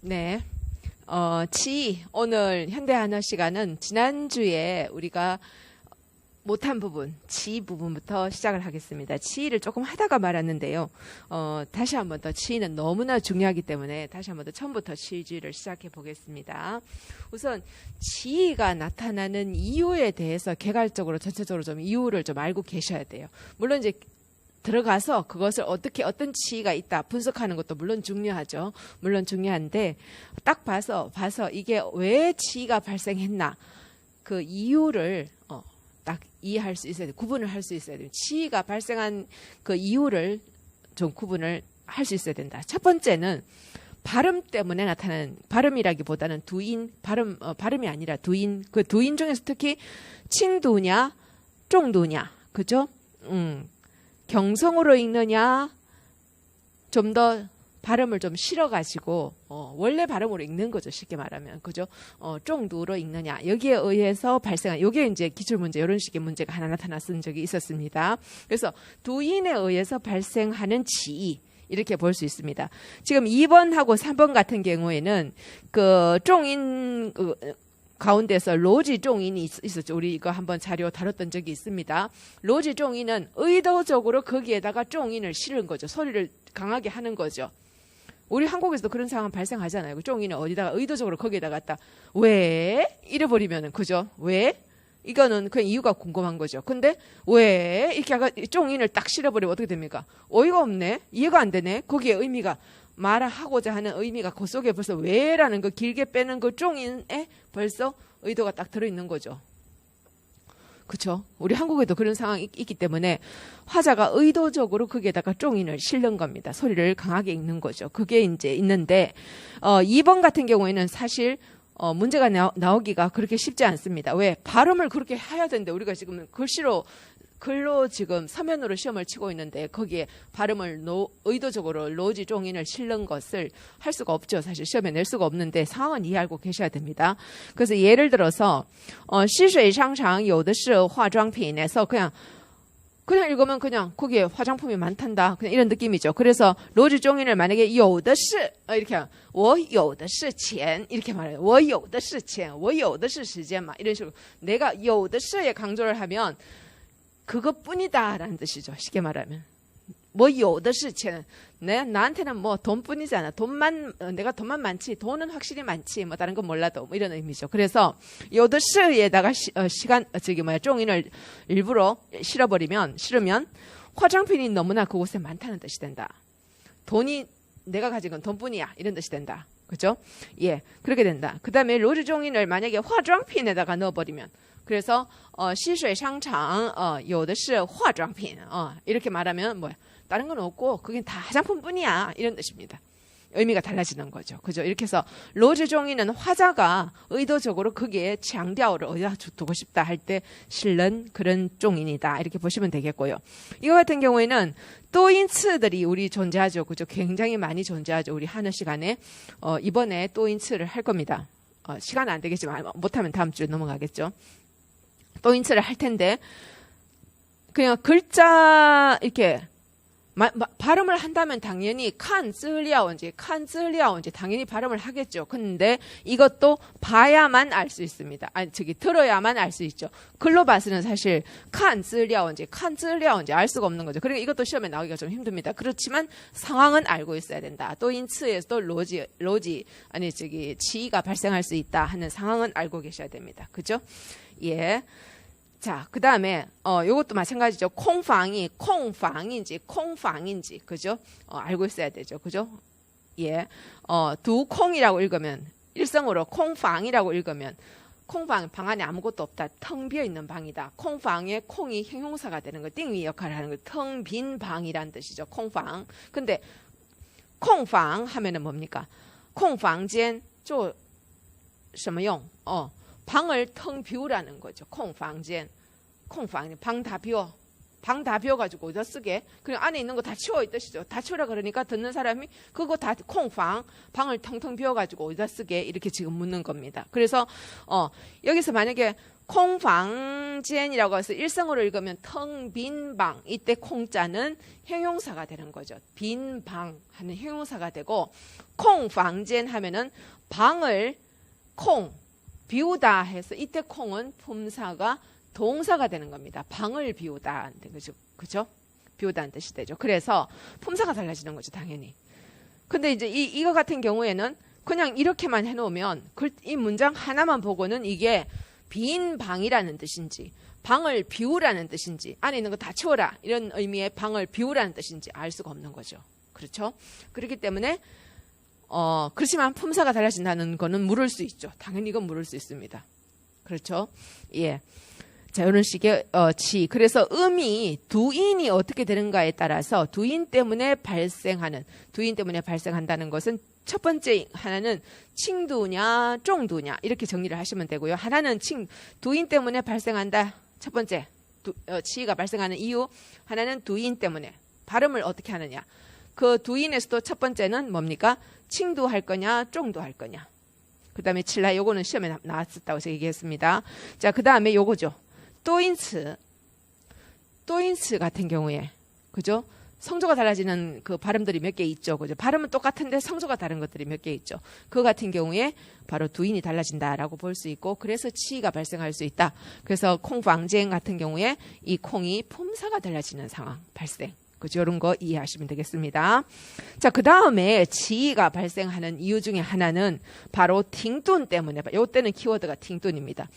네. 치 오늘 현대한어 시간은 지난주에 우리가 못한 부분, 치 부분부터 시작을 하겠습니다. 치를 조금 하다가 말았는데요. 다시 한번 더 치는 너무나 중요하기 때문에 다시 한번 더 처음부터 치지를 시작해 보겠습니다. 우선 치가 나타나는 이유에 대해서 개괄적으로 전체적으로 좀 이유를 좀 알고 계셔야 돼요. 물론 이제 들어가서 그것을 어떻게 어떤 치가 있다 분석하는 것도 물론 중요하죠. 물론 중요한데 딱 봐서 이게 왜 치가 발생했나 그 이유를 딱 이해할 수 있어야 돼. 구분을 할 수 있어야 돼요. 치가 발생한 그 이유를 좀 구분을 할 수 있어야 된다. 첫 번째는 발음 때문에 나타나는 발음이라기보다는 두인 발음이 아니라 두인 그 두인 중에서 특히 칭두냐 쫑두냐 그죠? 경성으로 읽느냐 좀 더 발음을 좀 실어가지고 원래 발음으로 읽는 거죠. 쉽게 말하면 그죠? 쫑두로 읽느냐 여기에 의해서 발생한 요게 이제 기출문제 이런 식의 문제가 하나 나타났던 적이 있었습니다. 그래서 두인에 의해서 발생하는 치 이렇게 볼 수 있습니다. 지금 2번하고 3번 같은 경우에는 그 쫑인 가운데서 로지 쫑인이 있었죠. 우리 이거 한번 자료 다뤘던 적이 있습니다. 로지 쫑인은 의도적으로 거기에다가 쫑인을 실은 거죠. 소리를 강하게 하는 거죠. 우리 한국에서도 그런 상황 발생하잖아요. 쫑인을 어디다가 의도적으로 거기에다가 갖다 왜? 이래버리면은 그죠? 왜? 이거는 그냥 이유가 궁금한 거죠. 근데 왜? 이렇게 아까 쫑인을 딱 실어버리면 어떻게 됩니까? 어이가 없네? 이해가 안 되네? 거기에 의미가 말하고자 하는 의미가 그 속에 벌써 왜라는 거 길게 빼는 그 쫑인에 벌써 의도가 딱 들어있는 거죠. 그렇죠? 우리 한국에도 그런 상황이 있기 때문에 화자가 의도적으로 거기에다가 쫑인을 실는 겁니다. 소리를 강하게 읽는 거죠. 그게 이제 있는데 2번 같은 경우에는 사실 문제가 나오기가 그렇게 쉽지 않습니다. 왜? 발음을 그렇게 해야 되는데 우리가 지금 글로 지금 서면으로 시험을 치고 있는데 거기에 발음을 의도적으로 로지 쫑인을 실는 것을 할 수가 없죠. 사실 시험에 낼 수가 없는데 상황은 이해하고 계셔야 됩니다. 그래서 예를 들어서 시수이 상장有的是化妆品에서 그냥 읽으면 그냥 거기에 화장품이 많단다. 그냥 이런 느낌이죠. 그래서 로지 쫑인을 만약에 有的是 이렇게 我有的是钱 이렇게 말해요. 我有的是钱我有的是时间 이런 식으로 내가 有的是에 강조를 하면 그것뿐이다 라는 뜻이죠. 쉽게 말하면 뭐 有的是钱 나한테는 뭐 돈뿐이잖아. 내가 돈만 많지 돈은 확실히 많지 뭐 다른 건 몰라도 뭐 이런 의미죠. 그래서 有的是에다가 쫑인을 일부러 실으면 화장품이 너무나 그곳에 많다는 뜻이 된다. 돈이 내가 가진 건 돈뿐이야 이런 뜻이 된다. 그죠? 예, 그렇게 된다. 그 다음에 로지 쫑인을 만약에 화장품에다가 넣어버리면 그래서 시수이 상장 有的是化妆品 이렇게 말하면 뭐야? 다른 건 없고 그게 다 화장품뿐이야 이런 뜻입니다. 의미가 달라지는 거죠. 그죠? 이렇게 해서 로지 쫑인은 화자가 의도적으로 거기에 장调를 어디다 두고 싶다 할 때 실는 그런 쫑인이다 이렇게 보시면 되겠고요. 이거 같은 경우에는 또인츠들이 우리 존재하죠. 그죠? 굉장히 많이 존재하죠. 우리 한어 시간에 이번에 또인츠를 할 겁니다. 시간 안 되겠지만 못하면 다음 주에 넘어가겠죠. 또인츠를 할 텐데 그냥 글자 이렇게 발음을 한다면 당연히 칸 쯔리아온지 당연히 발음을 하겠죠. 근데 이것도 봐야만 알 수 있습니다. 들어야만 알 수 있죠. 글로 봐서는 사실 칸 쯔리아온지 알 수가 없는 거죠. 그러니까 이것도 시험에 나오기가 좀 힘듭니다. 그렇지만 상황은 알고 있어야 된다. 또인츠에서도 치가 발생할 수 있다 하는 상황은 알고 계셔야 됩니다. 그죠? 예. 자, 그 다음에, 요것도 마찬가지죠. 콩방인지, 그죠? 알고 있어야 되죠. 그죠? 예. 두콩이라고 읽으면, 일성으로 콩방이라고 읽으면, 방 안에 아무것도 없다. 텅 비어 있는 방이다. 콩방에 콩이 형용사가 되는 거, 띵위 역할을 하는 거, 텅 빈 방이란 뜻이죠. 콩방. 근데, 콩방 하면은 뭡니까? 콩방间, 做什么用? 방을 텅 비우라는 거죠. 방 다 비워. 방 다 비워가지고 어디다 쓰게? 그냥 안에 있는 거 다 치워 이 뜻이죠. 다 치우라 그러니까 듣는 사람이 그거 다 콩방, 방을 텅텅 비워가지고 어디다 쓰게? 이렇게 지금 묻는 겁니다. 그래서 여기서 만약에 콩방젠이라고 해서 일성으로 읽으면 텅 빈 방, 이때 콩자는 형용사가 되는 거죠. 빈 방 하는 형용사가 되고, 콩방젠 하면은 방을 콩 비우다 해서 이때 콩은 품사가 동사가 되는 겁니다. 방을 비우다, 그죠? 비우다는 뜻이 되죠. 그래서 품사가 달라지는 거죠, 당연히. 근데 이제 이거 같은 경우에는 그냥 이렇게만 해놓으면 이 문장 하나만 보고는 이게 빈 방이라는 뜻인지, 방을 비우라는 뜻인지, 안에 있는 거 다 치워라 이런 의미의 방을 비우라는 뜻인지 알 수가 없는 거죠. 그렇죠? 그렇기 때문에 그렇지만 품사가 달라진다는 거는 물을 수 있죠. 당연히 이건 물을 수 있습니다. 그렇죠? 예. 자, 이런 식의 지. 그래서 음이 두인이 어떻게 되는가에 따라서 두인 때문에 발생한다는 것은 첫 번째 하나는 칭두냐 쫑두냐 이렇게 정리를 하시면 되고요. 하나는 두인 때문에 발생한다. 첫 번째 치가 발생하는 이유. 하나는 두인 때문에. 발음을 어떻게 하느냐. 그 두인에서도 첫 번째는 뭡니까? 칭두 할 거냐 쫑두 할 거냐. 그 다음에 칠라, 요거는 시험에 나왔었다고 제가 얘기했습니다. 자, 그 다음에 요거죠. 또인츠 같은 경우에, 그죠? 성조가 달라지는 그 발음들이 몇 개 있죠. 그죠? 발음은 똑같은데 성조가 다른 것들이 몇 개 있죠. 그 같은 경우에 바로 두인이 달라진다라고 볼 수 있고, 그래서 치가 발생할 수 있다. 그래서 콩방쟁 같은 경우에 이 콩이 품사가 달라지는 상황 발생. 그죠? 이런 거 이해하시면 되겠습니다. 자, 그 다음에 지가 발생하는 이유 중에 하나는 바로 팅돈 때문에, 요때는 키워드가 팅돈입니다.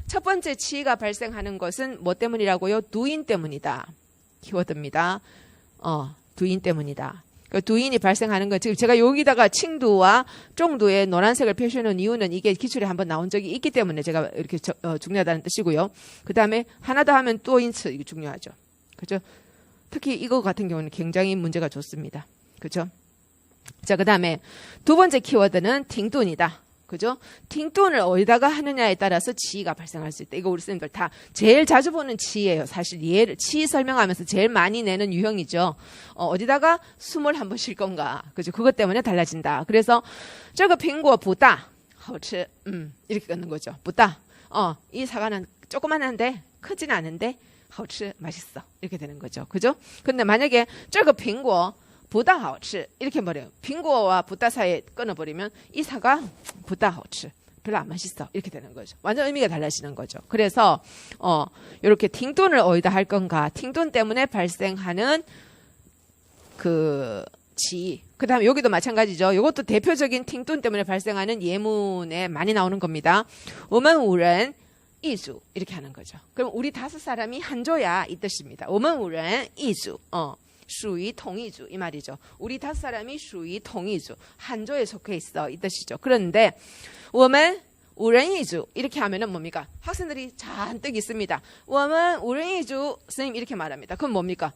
첫 번째 치가 발생하는 것은 뭐 때문이라고요? 두인 때문이다. 키워드입니다. 두인 때문이다. 그 두인이 발생하는 건 지금 제가 여기다가 칭두와 쫑두의 노란색을 표시해 놓은 이유는 이게 기출에 한번 나온 적이 있기 때문에 제가 이렇게 중요하다는 뜻이고요. 그 다음에 하나 더 하면 또인츠, 이게 중요하죠. 그죠? 특히 이거 같은 경우는 굉장히 문제가 좋습니다. 그죠? 자, 그 다음에 두 번째 키워드는 팅돈이다. 그죠? 팅돈을 어디다가 하느냐에 따라서 지가 발생할 수 있다. 이거 우리 선생님들 다 제일 자주 보는 지예요. 사실 치 설명하면서 제일 많이 내는 유형이죠. 어디다가 숨을 한번 쉴 건가. 그죠? 그것 때문에 달라진다. 그래서 저거 蘋果 부다, 好吃, 이렇게 끊는 거죠. 부다. 이 사과는 조그만한데 크진 않은데 好吃, 맛있어. 이렇게 되는 거죠. 그죠? 근데 만약에 저거 蘋果 부다 好吃 이렇게 버려요. 蘋果와 부다 사이에 끊어버리면 이 사과 부다 好吃 별로 안 맛있어. 이렇게 되는 거죠. 완전 의미가 달라지는 거죠. 그래서 이렇게 팅돈을 어디다 할 건가. 팅돈 때문에 발생하는 그 지. 그 다음에 여기도 마찬가지죠. 이것도 대표적인 팅돈 때문에 발생하는 예문에 많이 나오는 겁니다. 我们五人一组 이렇게 하는 거죠. 그럼 우리 5사람이 한 조야 이 뜻입니다. 我们五人一组 属于同一组 이 말이죠. 우리 5사람이 属于同一组 한 조에 속해 있어 이 뜻이죠. 그런데 我们五人一组 이렇게 하면은 뭡니까? 학생들이 잔뜩 있습니다. 我们五人一组 선생님 이렇게 말합니다. 그럼 뭡니까?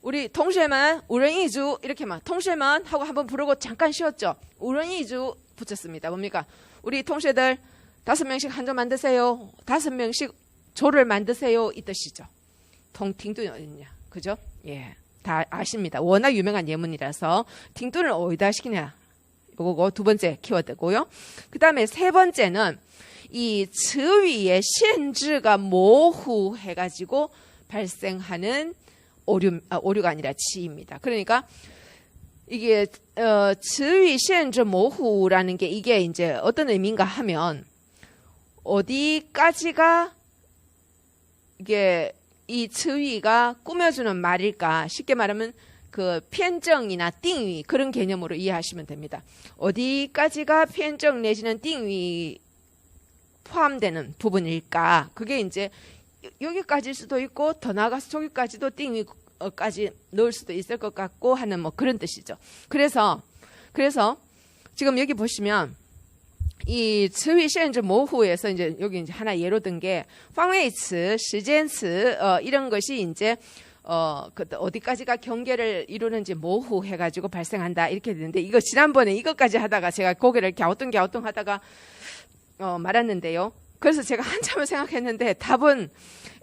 우리 동시에만 五人一组 이렇게만 동시에만 하고 한번 부르고 잠깐 쉬었죠. 五人一组 붙였습니다. 뭡니까? 우리 동시에들 5명씩 한 조 만드세요. 5명씩 조를 만드세요 이 뜻이죠. 팅돈이 어딨냐? 그죠? 예. 다 아십니다. 워낙 유명한 예문이라서 팅돈을 어디다 시키냐. 요거 두 번째 키워드고요. 그 다음에 세 번째는 이 즈위의限制가 모호해가지고 발생하는 오류가 아니라 지입니다. 그러니까 이게 즈위 限制 모호라는 게 이게 이제 어떤 의미인가 하면 어디까지가 이게 이 즈위가 꾸며주는 말일까? 쉽게 말하면 그 편정이나 띵위 그런 개념으로 이해하시면 됩니다. 어디까지가 편정 내지는 띵위 포함되는 부분일까? 그게 이제 여기까지일 수도 있고 더 나아가서 저기까지도 띵위까지 넣을 수도 있을 것 같고 하는 뭐 그런 뜻이죠. 그래서 지금 여기 보시면 이 词语限制模糊에서 이제 여기 이제 하나 예로 든 게 方位词, 时间词 이런 것이 이제 어디까지가 경계를 이루는지 모호해가지고 발생한다 이렇게 되는데 이거 지난번에 이것까지 하다가 제가 고개를 갸우뚱하다가 말았는데요. 그래서 제가 한참을 생각했는데 답은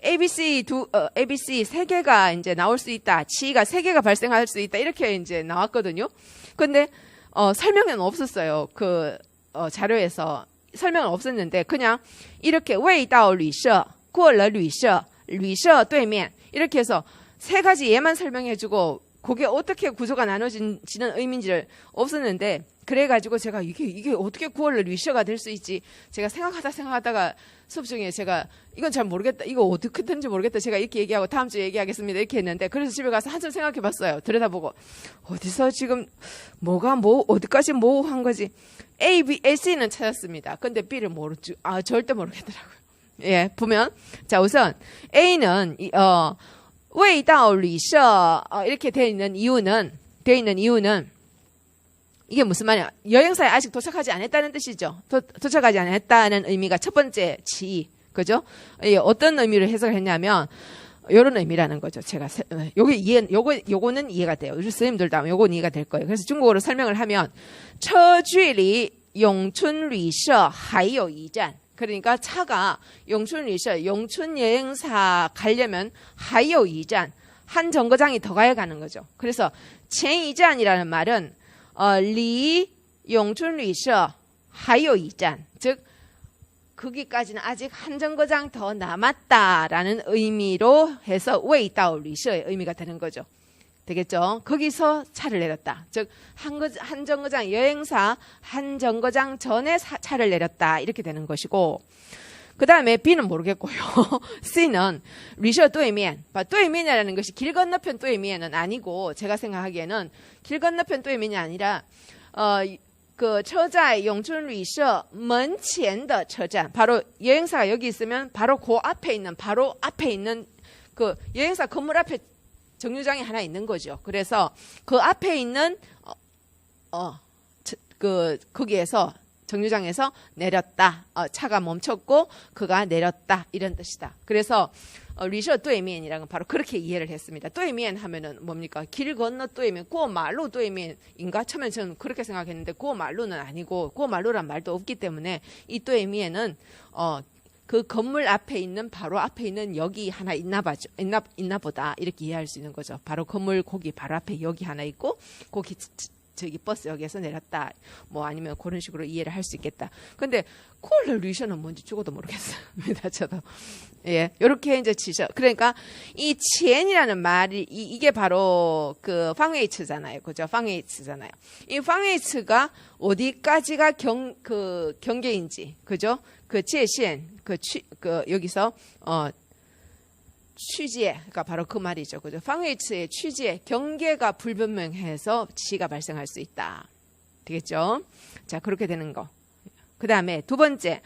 ABC 세 개가 이제 나올 수 있다. 치가 세 개가 발생할 수 있다. 이렇게 이제 나왔거든요. 근데 설명은 없었어요. 그 자료에서 설명은 없었는데 그냥 이렇게 味道旅社过了旅社旅社对面 이렇게 해서 세 가지 예만 설명해주고 그게 어떻게 구조가 나눠지는 의미인지를 없었는데 그래가지고 제가 이게 어떻게 9월로 리셔가 될 수 있지 제가 생각하다가 수업 중에 제가 이건 잘 모르겠다 이거 어떻게 되는지 모르겠다 제가 이렇게 얘기하고 다음 주에 얘기하겠습니다 이렇게 했는데 그래서 집에 가서 한참 생각해봤어요. 들여다보고 어디서 지금 어디까지 뭐 한 거지. A, B, C는 찾았습니다. 근데 B를 절대 모르겠더라고요. 예, 보면 자 우선 A는 味道旅社 이렇게 되어 있는 이유는 이게 무슨 말이야? 여행사에 아직 도착하지 않았다는 뜻이죠. 도착하지 않았다는 의미가 첫 번째 지, 그죠? 어떤 의미로 해석을 했냐면 이런 의미라는 거죠. 제가 요거는 이해가 돼요. 우리 선생님들도 아마 요거는 이해가 될 거예요. 그래서 중국어로 설명을 하면 车距离永春旅社还有一站 그러니까 차가 용춘 리셔, 용춘 여행사 가려면 还有一站 한 정거장이 더 가야 가는 거죠. 그래서 前一站이라는 말은 离永春旅社还有一站 즉 거기까지는 아직 한 정거장 더 남았다라는 의미로 해서 味道旅社의 의미가 되는 거죠. 되겠죠? 거기서 차를 내렸다. 즉 한 정거장 여행사 한 정거장 전에 차를 내렸다. 이렇게 되는 것이고 그 다음에 B는 모르겠고요. C는 리셔 对面 对面이라는 것이 길 건너편 对面은 아니고 제가 생각하기에는 길 건너편 对面이 아니라 그车在永春旅社门前的车站 바로 여행사가 여기 있으면 바로 그 앞에 있는 그 여행사 건물 앞에 정류장이 하나 있는 거죠. 그래서 그 앞에 있는 거기에서 정류장에서 내렸다. 차가 멈췄고 그가 내렸다. 이런 뜻이다. 그래서 리셔 对面이라는 건 바로 그렇게 이해를 했습니다. 对面 하면은 뭡니까? 길 건너 对面, 过马路 对面인가? 처음에 저는 그렇게 생각했는데 过马路는 아니고 过马路란 말도 없기 때문에 이 对面은 그 건물 앞에 있는 바로 앞에 있는 역이 하나 있나 보다 이렇게 이해할 수 있는 거죠. 바로 건물 거기 바로 앞에 역이 하나 있고 거기 저기 버스역에서 내렸다. 뭐 아니면 그런 식으로 이해를 할 수 있겠다. 근데 콜러 리셔는 뭔지 죽어도 모르겠습니다. 저도. 예. 요렇게 이제 지셔. 그러니까 이 첸이라는 말이 이게 바로 그 방웨이츠잖아요. 그죠? 방웨이츠잖아요. 이 방웨이츠가 어디까지가 경계인지. 그죠? 그界限 여기서 취지가 바로 그 말이죠. 그죠? 방웨이츠의 취지의 경계가 불분명해서 지가 발생할 수 있다. 되겠죠? 자, 그렇게 되는 거. 그 다음에 두 번째,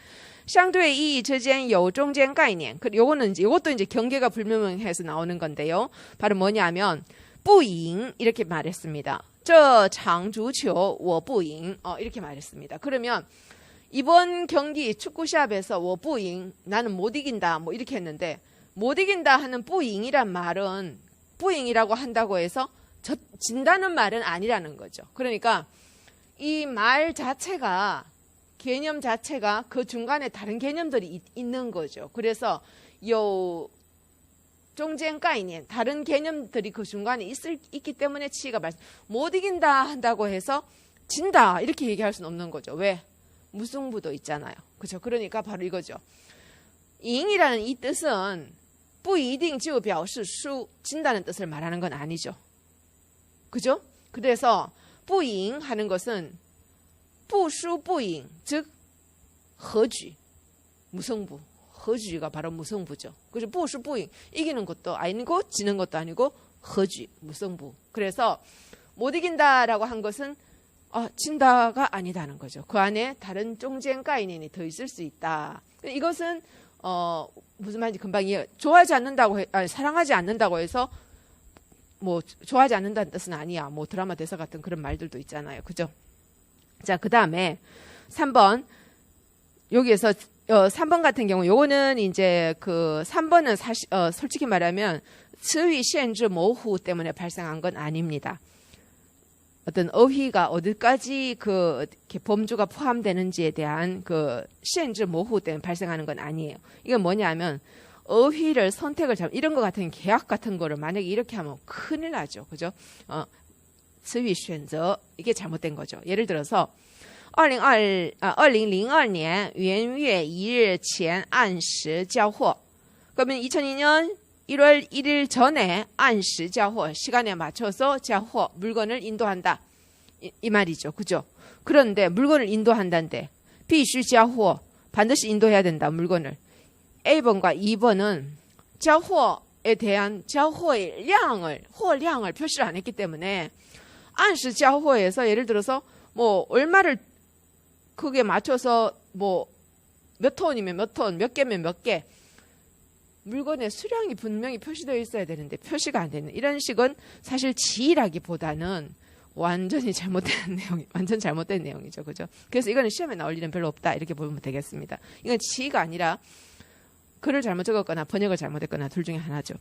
相对意义之间有中间概念. 요것도 이제 경계가 불분명해서 나오는 건데요. 바로 뭐냐면, 不赢 이렇게 말했습니다. 这场足球我不赢 이렇게 말했습니다. 그러면 이번 경기 축구 시합에서 我不赢 나는 못 이긴다 뭐 이렇게 했는데 못 이긴다 하는 不赢이란 말은 不赢이라고 한다고 해서 진다는 말은 아니라는 거죠. 그러니까 이 말 자체가 개념 자체가 그 중간에 다른 개념들이 있는 거죠. 그래서 요中间概念 다른 개념들이 그 중간에 있기 때문에 치가 못 이긴다 한다고 해서 진다 이렇게 얘기할 수는 없는 거죠. 왜? 무승부도 있잖아요. 그렇죠? 그러니까 바로 이거죠. 잉이라는 이 뜻은 不一定就表示输 진다는 뜻을 말하는 건 아니죠. 그죠? 그래서 不赢 하는 것은 不输不赢 즉和局 무승부 和局가 바로 무승부죠. 그죠? 不输不赢 이기는 것도 아니고 지는 것도 아니고 和局 무승부. 그래서 못 이긴다라고 한 것은 진다가 아니다는 거죠. 그 안에 다른 중간概念이 더 있을 수 있다. 이것은 무슨 말인지 금방 좋아하지 않는다고 사랑하지 않는다고 해서 뭐 좋아하지 않는다는 뜻은 아니야. 뭐 드라마 대사 같은 그런 말들도 있잖아요. 그죠? 자, 그다음에 3번 여기에서 3번 같은 경우 요거는 이제 그 3번은 솔직히 말하면 词语限制模糊 때문에 발생한 건 아닙니다. 어떤 어휘가 어디까지 이렇게 범주가 포함되는지에 대한 그 限制模糊 때문에 발생하는 건 아니에요. 이건 뭐냐면 어휘를 선택을 이런 거 같은 계약 같은 거를 만약에 이렇게 하면 큰일 나죠. 그죠? 词语选择 이게 잘못된 거죠. 예를 들어서 2002年元月1日前按时交货. 그러면 2002년 1월 1일 전에 按时交货, 시간에 맞춰서 交货, 물건을 인도한다. 이 말이죠. 그죠? 그런데 물건을 인도한다는데 必须交货, 반드시 인도해야 된다. 물건을. A번과 2번은 交货에 대한 交货量을, 货量을 표시를 안 했기 때문에 按时交货에서 예를 들어서 뭐 얼마를 그게 맞춰서 뭐 몇 톤이면 몇 톤, 몇 개면 몇 개, 물건의 수량이 분명히 표시되어 있어야 되는데 표시가 안 되는 이런 식은 사실 지라기보다는 완전히 잘못된 완전 잘못된 내용이죠. 그죠? 그래서 이거는 시험에 나올 일은 별로 없다. 이렇게 보면 되겠습니다. 이건 지가 아니라 글을 잘못 적었거나 번역을 잘못했거나 둘 중에 하나죠.